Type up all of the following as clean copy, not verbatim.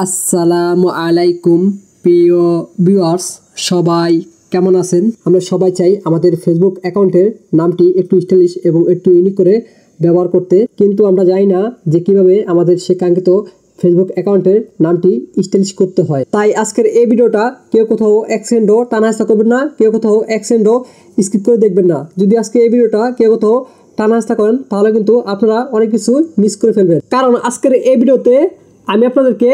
আসসালামু আলাইকুম প্রিয় ভিউয়ার্স, সবাই কেমন আছেন? আমরা সবাই চাই আমাদের ফেসবুক অ্যাকাউন্টের নামটি একটু স্টাইলিশ এবং একটু ইউনিক করে ব্যবহার করতে, কিন্তু আমরা জানি না যে কিভাবে আমাদের সে কাঙ্ক্ষিত ফেসবুক অ্যাকাউন্টের নামটি স্টাইলিশ করতে হয়। তাই আজকের এই ভিডিওটা কেউ কোথাও অ্যাকসেন্টও টানা হাসা করবেন না, কেউ কোথাও অ্যাকসেন্টও স্কিপ করে দেখবেন না। যদি আজকে এই ভিডিওটা কেউ কোথাও টানা হাসা করেন তাহলে কিন্তু আপনারা অনেক কিছু মিস করে ফেলবেন, কারণ আজকের এই ভিডিওতে আমি আপনাদেরকে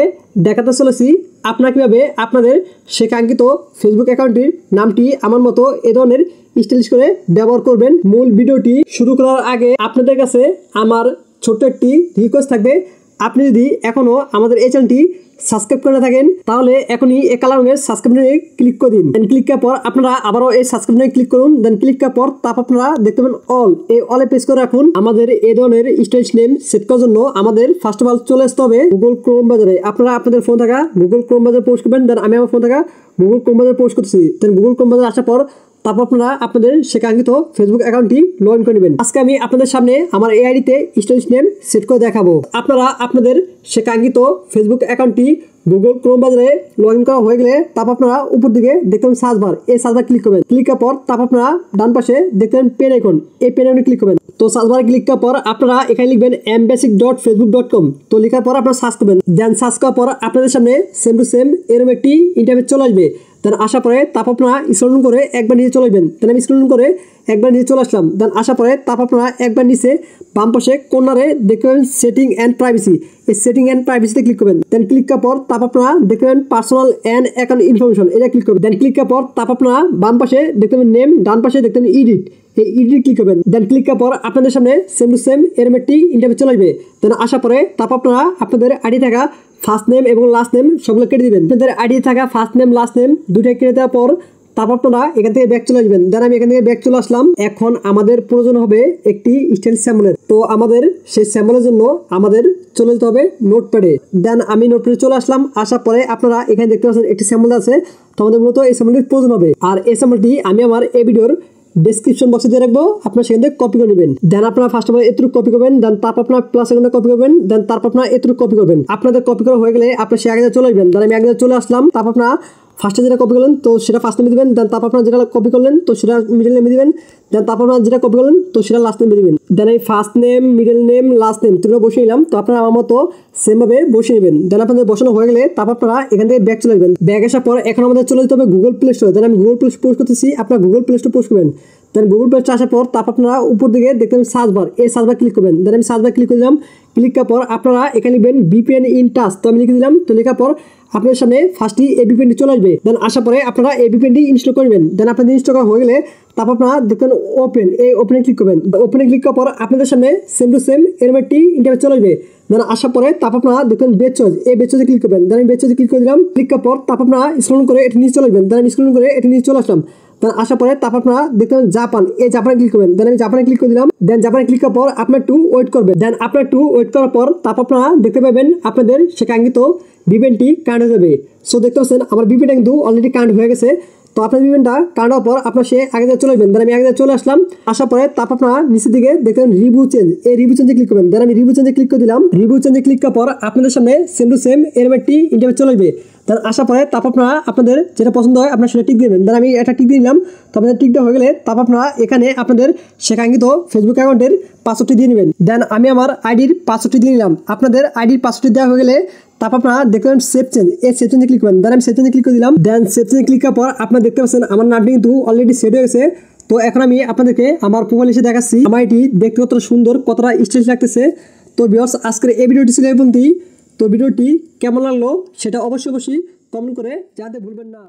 দেখাতে চলেছি আপনারা কীভাবে আপনাদের সে কাঙ্ক্ষিত ফেসবুক অ্যাকাউন্টটির নামটি আমার মতো এ ধরনের স্টাইলিশ করে ব্যবহার করবেন। মূল ভিডিওটি শুরু করার আগে আপনাদের কাছে আমার ছোট্ট একটি রিকোয়েস্ট থাকবে, আপনি যদি এখনও আমাদের এই চ্যানেলটি সাবস্ক্রাইব করে না থাকেন তাহলে এখনই এই কালো রঙের সাবস্ক্রাইব বাটনে ক্লিক করে দিন। দেন ক্লিক করার পর আপনারা আবারও এই সাবস্ক্রাইব বাটনে ক্লিক করুন। দেন ক্লিক করার পর তারপর আপনারা দেখতে পাবেন অল, এই অলে প্রেস করে রাখুন। আমাদের এই ধরনের স্টাইলিশ নেম সেট করার জন্য আমাদের ফার্স্ট অফ অল চলে আসতে হবে গুগল ক্রোম বাজারে। আপনারা আপনাদের ফোন থাকা গুগল ক্রোম বাজারে পোস্ট করবেন। দেন আমি আমার ফোন থাকা গুগল ক্রোম বাজারে পোস্ট করতেছি। দেন গুগল ক্রোম বাজারে আসার পর তারপর আপনারা আপনাদের সে কাঙ্ক্ষিত ফেসবুক অ্যাকাউন্টটি লগ ইন করে নেবেন। আজকে আমি আপনাদের সামনে আমার এই আইডিতে স্টাইলিশ নেম সেট করে দেখাবো। আপনারা আপনাদের সে কাঙ্ক্ষিত ফেসবুক অ্যাকাউন্টটি গুগল ক্রোম বাজারে লগ ইন করা হয়ে গেলে তারপর আপনারা উপর দিকে দেখতে পাবেন সার্চ বার, এই সার্চ বার ক্লিক করবেন। ক্লিক করার পর তারপর আপনারা ডান পাশে দেখতে পাবেন পেন আইকন, এই পেন আইকনে ক্লিক করবেন। তো সার্চ বারে ক্লিক করার পর আপনারা এখানে লিখবেন mbasic.facebook.com। তো লেখার পর আপনারা সার্চ করবেন। দেন সার্চ করার পর আপনাদের সামনে সেম টু সেম এরকম একটি ইন্টারফেস চলে আসবে। দেন আসার পরে তারপর আপনারা স্ক্রল করে একবার নিচে চলে আসবেন। দেন আমি স্ক্রল করে একবার নিচে চলে আসলাম। দেন আসার পরে তারপর আপনারা একবার নিচে বাম পাশে কর্নারে দেখতে পাবেন সেটিং অ্যান্ড প্রাইভেসি, এই সেটিং অ্যান্ড প্রাইভেসিতে ক্লিক করবেন। দেন ক্লিক করার পর তারপর আপনারা দেখতে পাবেন পার্সোনাল অ্যান্ড অ্যাকাউন্ট ইনফরমেশন, এটা ক্লিক করবেন। দেন ক্লিক করার পর তারপর আপনারা বাম পাশে দেখতে পাবেন নেম, ডান পাশে দেখতে পাবেন এডিট, এই এডিট ক্লিক করবেন। দেন ক্লিক করার পর আপনাদের সামনে সেম টু সেম এরকম একটি ইন্টারফেস চলে আসবে। দেন আসার পরে তারপর আপনারা আপনাদের আইডি থাকা ফার্স্ট নেম এবং লাস্ট নেম সবগুলো কেটে দিবেন। আপনাদের আইডি থাকা ফার্স্ট নেম লাস্ট নেম দুটাই কেটে দেওয়ার পর তারপর আপনারা এখান থেকে ব্যাক চলে আসবেন। দেন আমি এখান থেকে ব্যাক চলে আসলাম। এখন আমাদের প্রয়োজন হবে একটি স্টাইল স্যাম্পলের। তো আমাদের সেই স্যাম্পলের জন্য আমাদের চলে যেতে হবে নোটপ্যাডে। দেন আমি নোটপ্যাডে চলে আসলাম। আসার পরে আপনারা এখানে দেখতে পাচ্ছেন একটি স্যাম্পল আছে, তো আমাদের মূলত এই স্যাম্পলটির প্রয়োজন হবে। আর এই স্যাম্পলটি আমি আমার এই ভিডিওর ডেসক্রিপশন বক্সে দিয়ে রাখবো, আপনারা সেখান থেকে কপি করে নেবেন। দেন আপনারা ফার্স্ট অফ অল এতটুকু কপি করবেন। দেন তারপর আপনার প্লাস আইকনে কপি করবেন। দেন তারপর আপনারা এতটুকু কপি করবেন। আপনাদের কপি করা হয়ে গেলে আপনারা সে আগে চলে আসবেন। দেন আমি আগে চলে আসলাম। তারপর আপনারা ফার্স্টে যেটা কপি করলেন তো সেটা ফার্স্ট নেমে দিবেন। দেন তারপর আপনারা যেটা কপি করলেন তো সেটা মিডল নেমে দিবেন। দেন তারপর আপনারা যেটা কপি করলেন তো সেটা লাস্ট নেমে দিবেন। দেন এই first name, middle name, last name তিনটা বসিয়ে নিলাম। তো আপনারা আমার মতো সেমভাবে বসিয়ে নেবেন। দেন আপনাদের বসানো হয়ে গেলে তারপর আপনারা এখান থেকে ব্যাক চলে আসবেন। ব্যাক আসার পর এখন আমাদের চলে যেতে হবে গুগল প্লে স্টোরে। দেন আমি গুগল প্লে স্টোর পোস্ট করতেছি, আপনারা গুগল প্লে স্টোর পোস্ট করবেন। দেন গুগল প্লে স্টোর আসার পর তারপর আপনারা উপর দিকে দেখতে পাবেন সার্চ বার, এই সার্চ বার ক্লিক করবেন। দেন আমি সার্চ বার ক্লিক করে দিলাম। ক্লিক করার পর আপনারা এখানে লিখবেন VPN ইন টাচ, তো আমি লিখে দিলাম। তো লেখার পর আপনাদের সামনে ফার্স্টই এই VPNটি চলে আসবে। দেন আসার পরে আপনারা এই VPNটি ইনস্টল করবেন। দেন আপনাদের ইনস্টল করা হয়ে গেলে তারপর আপনারা দেখবেন ওপেন, এই ওপেনে ক্লিক করবেন। ওপেনে ক্লিক করার পর আপনাদের সামনে সেম টু সেম এরকম একটি ইন্টারফেস চলে আসবে। দেন আসার পরে তারপর আপনারা দেখবেন বেচ চয়েস, এই বেচ চয়েসে ক্লিক করবেন। দেন আমি বেচ চয়েসে ক্লিক করে দিলাম। ক্লিক করার পর তারপর আপনারা স্ক্রল করে এটা নিচে চলে আসবেন। দেন আমি স্ক্রল করে এটা নিচে চলে আসলাম। দেন আসার পরে তারপর আপনারা দেখবেন জাপান, এই জাপানে ক্লিক করবেন। দেন আমি জাপানে ক্লিক করে দিলাম। দেন জাপানে ক্লিক করার পর আপনার একটু ওয়েট করবেন। দেন আপনার একটু ওয়েট করার পর তারপর আপনারা দেখতে পাবেন আপনাদের সে কাঙ্ক্ষিত VPNটি কানেক্ট হয়ে যাবে। সো দেখতে পাচ্ছেন আমার VPNটা কিন্তু অলরেডি কানেক্ট হয়ে গেছে। তো আপনার VPNটা কানেক্ট হওয়ার পর আপনার সে আগে চলে আসবেন। দেন আমি আগে চলে আসলাম। আসার পরে তারপর আপনারা নিচের দিকে দেখবেন রিভিউ চেঞ্জ, এই রিভিউ চেঞ্জে ক্লিক করবেন। দেন আমি রিভিউ চেঞ্জে ক্লিক করে দিলাম। রিভিউ চেঞ্জে ক্লিক করার পর আপনাদের সামনে সেম টু সেম এরকম একটি ইন্টারফেস চলে আসবে। দেন আসার পরে তারপর আপনারা আপনাদের যেটা পছন্দ হয় আপনার সেটা টিক দেবেন। দেন আমি এটা টিক দিয়ে নিলাম। তো আপনাদের টিক দেওয়া হয়ে গেলে তারপর আপনারা এখানে আপনাদের সে কাঙ্ক্ষিত ফেসবুক অ্যাকাউন্টের পাসওয়ার্ডটি দিয়ে নেবেন। দেন আমি আমার আইডির পাসওয়ার্ডটি দিয়ে নিলাম। আপনাদের আইডির পাসওয়ার্ডটি দেওয়া হয়ে গেলে তারপর আপনারা দেখতে পাবেন সেভ চেঞ্জ, এই সেভ চেঞ্জে ক্লিক করবেন। দেন আমি সেভ চেঞ্জে ক্লিক করে দিলাম। দেন সেভ চেঞ্জে ক্লিক করার পর আপনারা দেখতে পাচ্ছেন আমার নামটি কিন্তু অলরেডি সেট হয়ে গেছে। তো এখন আমি আপনাদেরকে আমার প্রোফাইল এসে দেখাচ্ছি আমার এটি দেখতে কতটা সুন্দর, কতটা স্টাইলিশ লাগতেছে। তো ভিউয়ার্স আজকের এই ভিডিওটি ছিল এই পর্যন্তই। তো ভিডিওটি কেমন লাগলো সেটা অবশ্যই কমেন্ট করে জানাতে ভুলবেন না।